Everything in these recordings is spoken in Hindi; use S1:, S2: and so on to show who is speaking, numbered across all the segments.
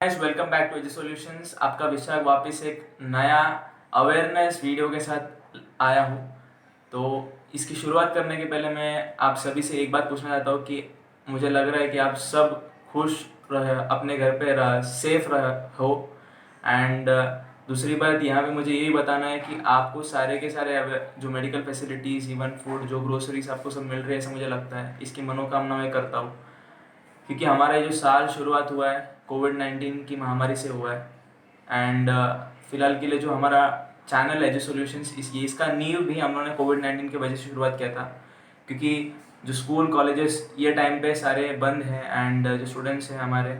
S1: Guys welcome back to AG solutions. आपका विशाख वापस एक नया अवेयरनेस वीडियो के साथ आया हूँ। तो इसकी शुरुआत करने के पहले मैं आप सभी से एक बात पूछना चाहता हूँ कि मुझे लग रहा है कि आप सब खुश रहे, अपने घर पे सेफ रहे हो। एंड दूसरी बात यहाँ पे मुझे यही बताना है कि आपको सारे के सारे जो मेडिकल फैसिलिटीज़, इवन फूड, जो ग्रोसरीज आपको सब मिल रही है, ऐसा मुझे लगता है। इसकी मनोकामना मैं करता हूँ, क्योंकि हमारा ये जो साल शुरुआत हुआ है कोविड-19 की महामारी से हुआ है। एंड फ़िलहाल के लिए जो हमारा चैनल है जो सॉल्यूशंस, इसका नींव भी हम लोगों ने कोविड-19 की वजह से शुरुआत किया था, क्योंकि जो स्कूल कॉलेजेस ये टाइम पे सारे बंद हैं। एंड जो स्टूडेंट्स हैं हमारे,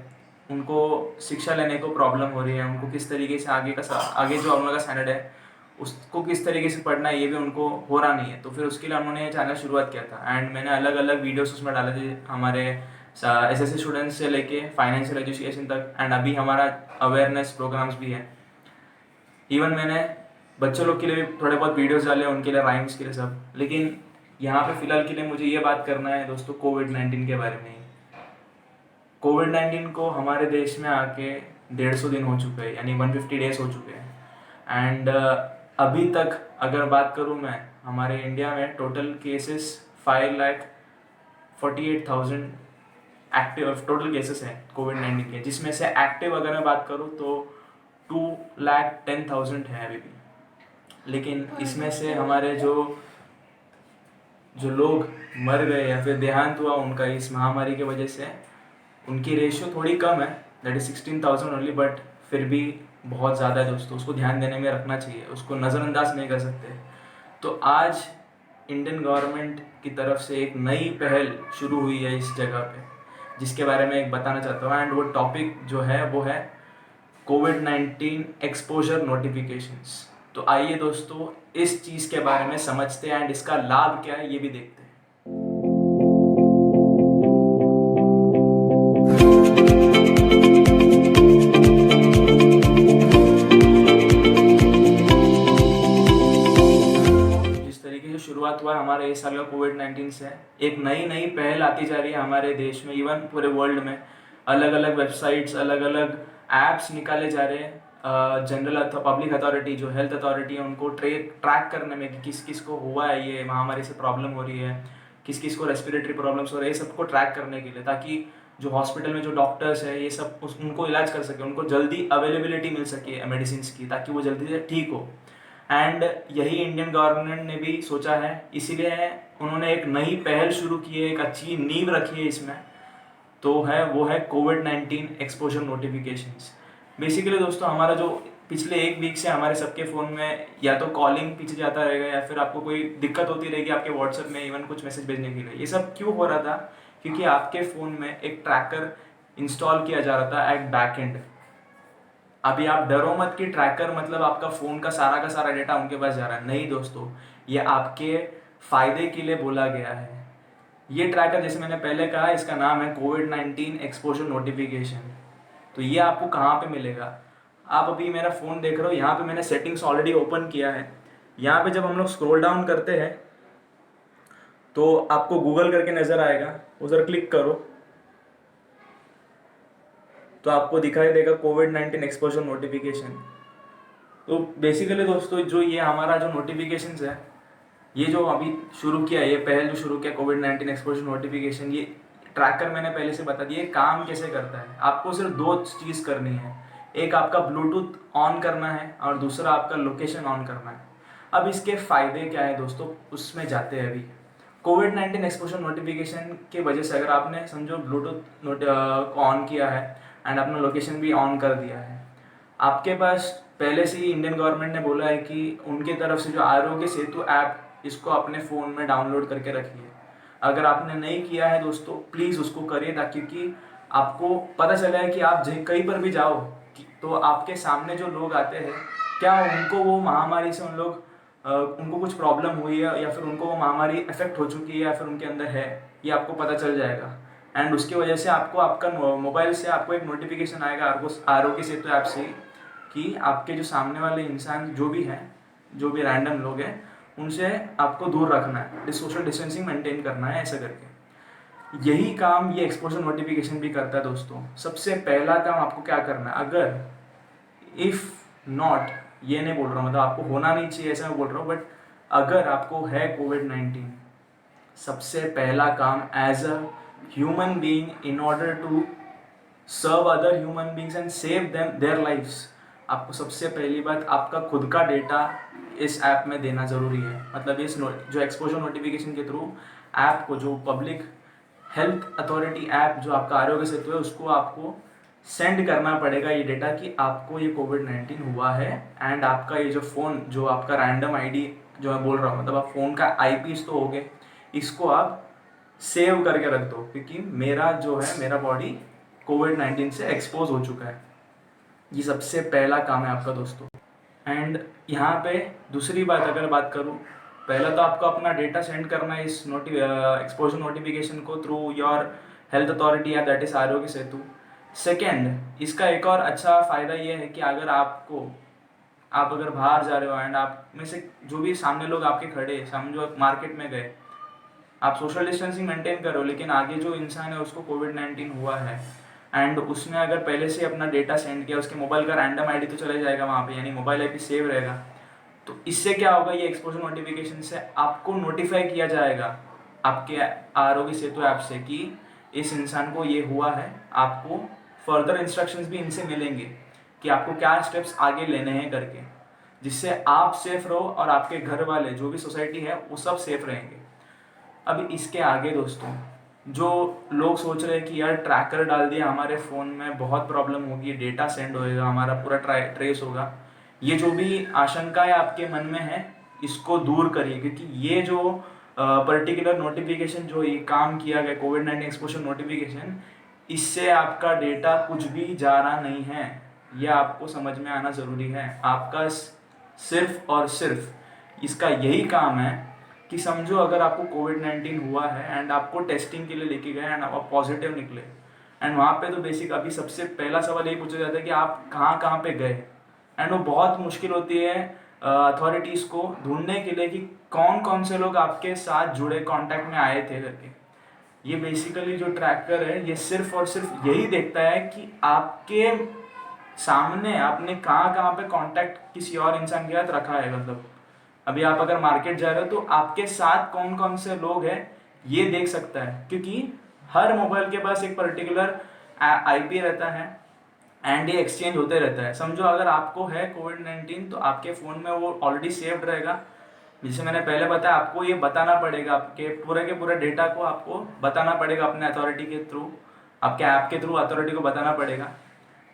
S1: उनको शिक्षा लेने को प्रॉब्लम हो रही है। उनको किस तरीके से आगे जो हम लोग का स्टैंडर्ड है उसको किस तरीके से पढ़ना है, ये भी उनको हो रहा नहीं है। तो फिर उसके लिए उन्होंने ये चैनल शुरुआत किया था। एंड मैंने अलग अलग वीडियोस उसमें डाले थे, हमारे एसएससी स्टूडेंट्स से लेके फाइनेंशियल एजुकेशन तक। एंड अभी हमारा अवेयरनेस प्रोग्राम्स भी है। इवन मैंने बच्चों लोग के लिए भी थोड़े बहुत वीडियोस डाले, उनके लिए राइम्स के लिए सब। लेकिन यहाँ पे फ़िलहाल के लिए मुझे ये बात करना है दोस्तों कोविड-19 के बारे में ही। कोविड-19 को हमारे देश में आके 150 दिन हो चुके हैं, यानी 150 डेज हो चुके हैं। एंड अभी तक अगर बात करूँ मैं, हमारे इंडिया में total cases 5,48,000 active total cases हैं कोविड-19 के, जिसमें से एक्टिव अगर मैं बात करूँ तो 2,10,000 है अभी भी। लेकिन इसमें से हमारे जो जो लोग मर गए या फिर देहांत हुआ उनका इस महामारी की वजह से, उनकी रेशियो थोड़ी कम है, दैट इज़ 16,000 ओनली। बट फिर भी बहुत ज़्यादा है दोस्तों, उसको ध्यान देने में रखना चाहिए, उसको नज़रअंदाज नहीं कर सकते। तो आज इंडियन गवर्नमेंट की तरफ से एक नई पहल शुरू हुई है इस जगह पे, जिसके बारे में एक बताना चाहता हूँ। एंड वो टॉपिक जो है वो है कोविड-19 एक्सपोजर नोटिफिकेशंस। तो आइए दोस्तों इस चीज़ के बारे में समझते हैं एंड इसका लाभ क्या है ये भी देखते हैं। जिस तरीके से शुरुआत हुआ है हमारे इस साल का कोविड-19 से, एक नई पहल आती जा रही है हमारे देश में, इवन पूरे वर्ल्ड में। अलग अलग वेबसाइट्स, अलग अलग ऐप्स निकाले जा रहे हैं जनरल पब्लिक अथॉरिटी, जो हेल्थ अथॉरिटी है, उनको ट्रैक करने में कि किस किस को हुआ है ये महामारी से प्रॉब्लम हो रही है, किस किस को रेस्पिरेटरी प्रॉब्लम्स हो रही है, सबको ट्रैक करने के लिए, ताकि जो हॉस्पिटल में जो डॉक्टर्स है ये सब उनको इलाज कर सके, उनको जल्दी अवेलेबिलिटी मिल सके मेडिसिन की, ताकि वो जल्दी से ठीक हो। एंड यही इंडियन गवर्नमेंट ने भी सोचा है, इसीलिए उन्होंने एक नई पहल शुरू की है, एक अच्छी नींव रखी है इसमें। तो वो है कोविड-19 एक्सपोजर नोटिफिकेशंस। बेसिकली दोस्तों हमारा जो पिछले एक वीक से हमारे सबके फ़ोन में या तो कॉलिंग पीछे जाता रहेगा, या फिर आपको कोई दिक्कत होती रहेगी आपके व्हाट्सएप में इवन कुछ मैसेज भेजने के लिए। ये सब क्यों हो रहा था? क्योंकि आपके फ़ोन में एक ट्रैकर इंस्टॉल किया जा रहा था एट बैक एंड। अभी आप डरो मत कि ट्रैकर मतलब आपका फ़ोन का सारा डेटा उनके पास जा रहा है। नहीं दोस्तों, ये आपके फ़ायदे के लिए बोला गया है। ये ट्रैकर, जैसे मैंने पहले कहा, इसका नाम है कोविड-19 एक्सपोजर नोटिफिकेशन। तो ये आपको कहाँ पे मिलेगा? आप अभी मेरा फ़ोन देख रहे हो, यहाँ पे मैंने सेटिंग्स ऑलरेडी ओपन किया है। यहाँ पे जब हम लोग स्क्रॉल डाउन करते हैं तो आपको गूगल करके नज़र आएगा, उधर क्लिक करो तो आपको दिखाई देगा कोविड-19 एक्सपोजर नोटिफिकेशन। तो बेसिकली दोस्तों जो ये हमारा जो नोटिफिकेशंस है, ये जो अभी शुरू किया, ये पहल जो शुरू किया कोविड-19 एक्सपोजर नोटिफिकेशन, ये ट्रैकर मैंने पहले से बता दिया काम कैसे करता है। आपको सिर्फ दो चीज़ करनी है, एक आपका ब्लूटूथ ऑन करना है और दूसरा आपका लोकेशन ऑन करना है। अब इसके फ़ायदे क्या है दोस्तों, उसमें जाते हैं अभी। कोविड-19 एक्सपोजर नोटिफिकेशन की वजह से अगर आपने समझो ब्लूटूथ को ऑन किया है एंड अपना लोकेशन भी ऑन कर दिया है, आपके पास पहले से ही इंडियन गवर्नमेंट ने बोला है कि उनकी तरफ से जो आरोग्य सेतु ऐप, इसको अपने फ़ोन में डाउनलोड करके रखिए। अगर आपने नहीं किया है दोस्तों, प्लीज़ उसको करिए, ताकि कि आपको पता चला है कि आप कहीं पर भी जाओ तो आपके सामने जो लोग आते हैं, क्या उनको वो महामारी से उनको कुछ प्रॉब्लम हुई है, या फिर उनको वो महामारी इफेक्ट हो चुकी है, या फिर उनके अंदर है, ये आपको पता चल जाएगा। एंड उसकी वजह से आपको आपका मोबाइल से आपको एक नोटिफिकेशन आएगा आरोग्य सेतु ऐप से कि आपके जो सामने वाले इंसान जो भी हैं, जो भी रैंडम लोग हैं, उनसे आपको दूर रखना है, सोशल डिस्टेंसिंग मेंटेन करना है, ऐसा करके। यही काम ये एक्सपोजर नोटिफिकेशन भी करता है दोस्तों। सबसे पहला काम आपको क्या करना है, अगर इफ़ नॉट, ये नहीं बोल रहा हूँ मतलब आपको होना नहीं चाहिए ऐसा मैं बोल रहा हूँ, बट अगर आपको है कोविड-19, सबसे पहला काम as a human being in order to serve other human beings and save them their lifes, आपको सबसे पहली बात आपका खुद का डेटा इस ऐप में देना ज़रूरी है। मतलब इस जो एक्सपोजर नोटिफिकेशन के थ्रू ऐप को, जो पब्लिक हेल्थ अथॉरिटी ऐप जो आपका आरोग्य सेतु है, उसको आपको सेंड करना पड़ेगा ये डेटा कि आपको ये कोविड-19 हुआ है। एंड आपका ये जो फ़ोन, जो आपका रैंडम आईडी जो मैं बोल रहा हूँ, मतलब आप फ़ोन का आईपीस तो हो गए, इसको आप सेव करके रख दो, क्योंकि मेरा जो है, मेरा बॉडी कोविड-19 से एक्सपोज हो चुका है। ये सबसे पहला काम है आपका दोस्तों। एंड यहाँ पे दूसरी बात अगर बात करूँ, पहला तो आपको अपना डेटा सेंड करना है इस एक्सपोजर नोटिफिकेशन को through your health authority app, that is Aarogya Setu. Second, इसका एक और अच्छा फ़ायदा ये है कि अगर आप अगर बाहर जा रहे हो एंड आप में से जो भी सामने लोग आपके खड़े, समझो मार्केट में गए, आप सोशल डिस्टेंसिंग मेंटेन करो, लेकिन आगे जो इंसान है उसको कोविड-19 हुआ है एंड उसने अगर पहले से अपना डेटा सेंड किया, उसके मोबाइल का रैंडम आईडी तो चले जाएगा वहाँ पे, यानी मोबाइल आईपी सेव रहेगा। तो इससे क्या होगा, ये एक्सपोजर नोटिफिकेशन से आपको नोटिफाई किया जाएगा आपके आरोग्य सेतु ऐप से कि इस इंसान को ये हुआ है। आपको फर्दर इंस्ट्रक्शंस भी इनसे मिलेंगे कि आपको क्या स्टेप्स आगे लेने हैं करके, जिससे आप सेफ रहो और आपके घर वाले, जो भी सोसाइटी है, वो सब सेफ रहेंगे। अभी इसके आगे दोस्तों, जो लोग सोच रहे हैं कि यार ट्रैकर डाल दिया हमारे फ़ोन में, बहुत प्रॉब्लम होगी, डेटा सेंड होएगा, हमारा पूरा ट्रेस होगा, ये जो भी आशंकाएं आपके मन में है, इसको दूर करिए, क्योंकि ये जो पर्टिकुलर नोटिफिकेशन जो ये काम किया गया, कोविड-19 एक्सपोजर नोटिफिकेशन, इससे आपका डेटा कुछ भी जा रहा नहीं है। यह आपको समझ में आना ज़रूरी है। आपका सिर्फ और सिर्फ इसका यही काम है कि समझो अगर आपको कोविड-19 हुआ है एंड आपको टेस्टिंग के लिए लेके गए एंड आप पॉजिटिव निकले, एंड वहाँ पे तो बेसिक अभी सबसे पहला सवाल यही पूछा जाता है कि आप कहाँ कहाँ पे गए। एंड वो बहुत मुश्किल होती है अथॉरिटीज़ को ढूंढने के लिए कि कौन कौन से लोग आपके साथ जुड़े, कांटेक्ट में आए थे करके। ये बेसिकली जो ट्रैकर है, ये सिर्फ और सिर्फ यही देखता है कि आपके सामने आपने कहाँ कहाँ पे कांटेक्ट किसी और इंसान के साथ रखा है। मतलब अभी आप अगर मार्केट जा रहे हो तो आपके साथ कौन कौन से लोग हैं ये देख सकता है, क्योंकि हर मोबाइल के पास एक पर्टिकुलर आईपी रहता है एंड ये एक्सचेंज होते रहता है। समझो अगर आपको है कोविड-19 तो आपके फ़ोन में वो ऑलरेडी सेव्ड रहेगा। जैसे मैंने पहले बताया, आपको ये बताना पड़ेगा, आपके पूरे के पूरे डेटा को आपको बताना पड़ेगा अपने अथॉरिटी के थ्रू, आपके ऐप के थ्रू अथॉरिटी को बताना पड़ेगा,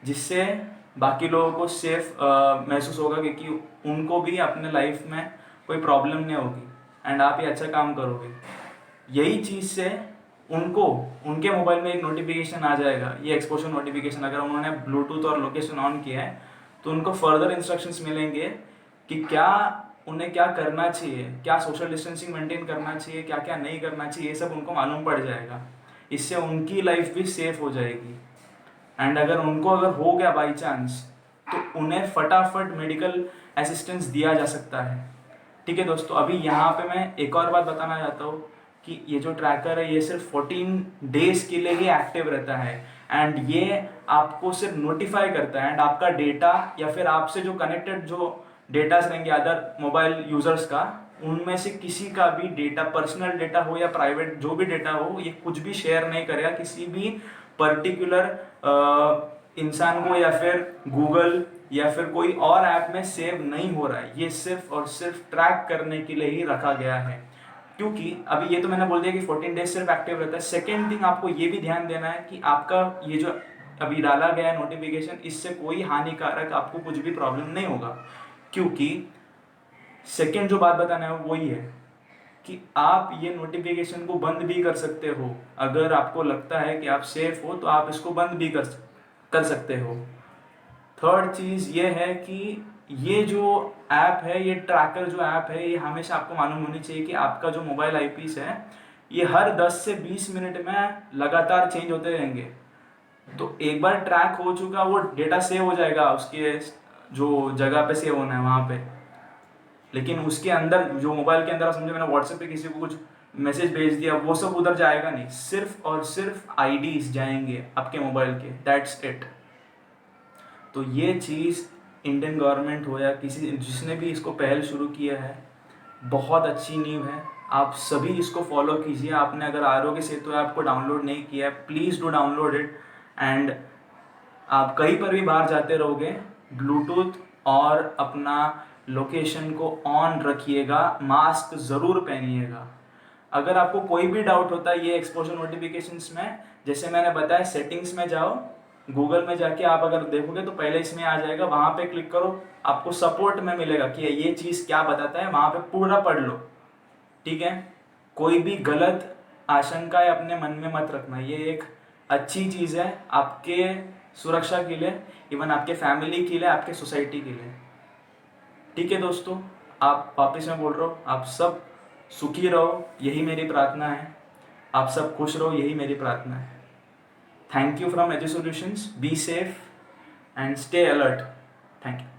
S1: जिससे बाकी लोगों को सेफ महसूस होगा, क्योंकि उनको भी अपने लाइफ में कोई प्रॉब्लम नहीं होगी एंड आप ये अच्छा काम करोगे। यही चीज़ से उनको उनके मोबाइल में एक नोटिफिकेशन आ जाएगा, ये एक्सपोजर नोटिफिकेशन, अगर उन्होंने ब्लूटूथ और लोकेशन ऑन किया है तो उनको फर्दर इंस्ट्रक्शंस मिलेंगे कि क्या उन्हें क्या करना चाहिए, क्या सोशल डिस्टेंसिंग मेंटेन करना चाहिए, क्या क्या नहीं करना चाहिए, ये सब उनको मालूम पड़ जाएगा। इससे उनकी लाइफ भी सेफ हो जाएगी। एंड अगर उनको अगर हो गया बाई चांस, तो उन्हें फटाफट मेडिकल असिस्टेंस दिया जा सकता है। ठीक है दोस्तों, अभी यहाँ पे मैं एक और बात बताना चाहता हूँ कि ये जो ट्रैकर है, ये सिर्फ 14 डेज के लिए ही एक्टिव रहता है एंड ये आपको सिर्फ नोटिफाई करता है एंड आपका डेटा या फिर आपसे जो कनेक्टेड जो डेटास रहेंगे अदर मोबाइल यूजर्स का, उनमें से किसी का भी डेटा, पर्सनल डेटा हो या प्राइवेट जो भी डेटा हो, ये कुछ भी शेयर नहीं करेगा किसी भी पर्टिकुलर इंसान को, या फिर गूगल या फिर कोई और ऐप में सेव नहीं हो रहा है। ये सिर्फ और सिर्फ ट्रैक करने के लिए ही रखा गया है, क्योंकि अभी ये तो मैंने बोल दिया कि 14 डेज सिर्फ एक्टिव रहता है। सेकेंड थिंग, आपको ये भी ध्यान देना है कि आपका ये जो अभी डाला गया है नोटिफिकेशन, इससे कोई हानिकारक आपको कुछ भी प्रॉब्लम नहीं होगा, क्योंकि सेकेंड जो बात बताना है वही है कि आप ये नोटिफिकेशन को बंद भी कर सकते हो। अगर आपको लगता है कि आप सेफ हो तो आप इसको बंद भी कर सकते हो। थर्ड चीज़ ये है कि ये जो ऐप है, ये ट्रैकर जो ऐप है, ये हमेशा आपको मालूम होनी चाहिए कि आपका जो मोबाइल आईपीस है, ये हर 10 से 20 मिनट में लगातार चेंज होते रहेंगे। तो एक बार ट्रैक हो चुका, वो डेटा सेव हो जाएगा उसके जो जगह पे सेव होना है वहाँ पे, लेकिन उसके अंदर जो मोबाइल के अंदर, समझो मैंने व्हाट्सएप पे किसी को कुछ मैसेज भेज दिया, वो सब उधर जाएगा नहीं, सिर्फ और सिर्फ आईडीज जाएंगे आपके मोबाइल के, दैट्स इट। तो ये चीज़ इंडियन गवर्नमेंट हो या किसी जिसने भी इसको पहल शुरू किया है, बहुत अच्छी नींव है। आप सभी इसको फॉलो कीजिए। आपने अगर आरोग्य सेतु ऐप को डाउनलोड नहीं किया है, please do download it. And आप कहीं पर भी बाहर जाते रहोगे, ब्लूटूथ और अपना लोकेशन को ऑन रखिएगा, मास्क ज़रूर पहनिएगा। अगर आपको कोई भी डाउट होता है ये एक्सपोजर नोटिफिकेशंस में, जैसे मैंने बताया सेटिंग्स में जाओ, गूगल में जाके आप अगर देखोगे तो पहले इसमें आ जाएगा, वहाँ पे क्लिक करो, आपको सपोर्ट में मिलेगा कि ये चीज़ क्या बताता है, वहाँ पे पूरा पढ़ लो, ठीक है। कोई भी गलत आशंकाएं अपने मन में मत रखना, ये एक अच्छी चीज़ है आपके सुरक्षा के लिए, इवन आपके फैमिली के लिए, आपके सोसाइटी के लिए, ठीक है दोस्तों। आप वापस में बोल रहा हूँ, आप सब सुखी रहो, यही मेरी प्रार्थना है। आप सब खुश रहो, यही मेरी प्रार्थना है। Thank you from edu solutions, be safe and stay alert. Thank you.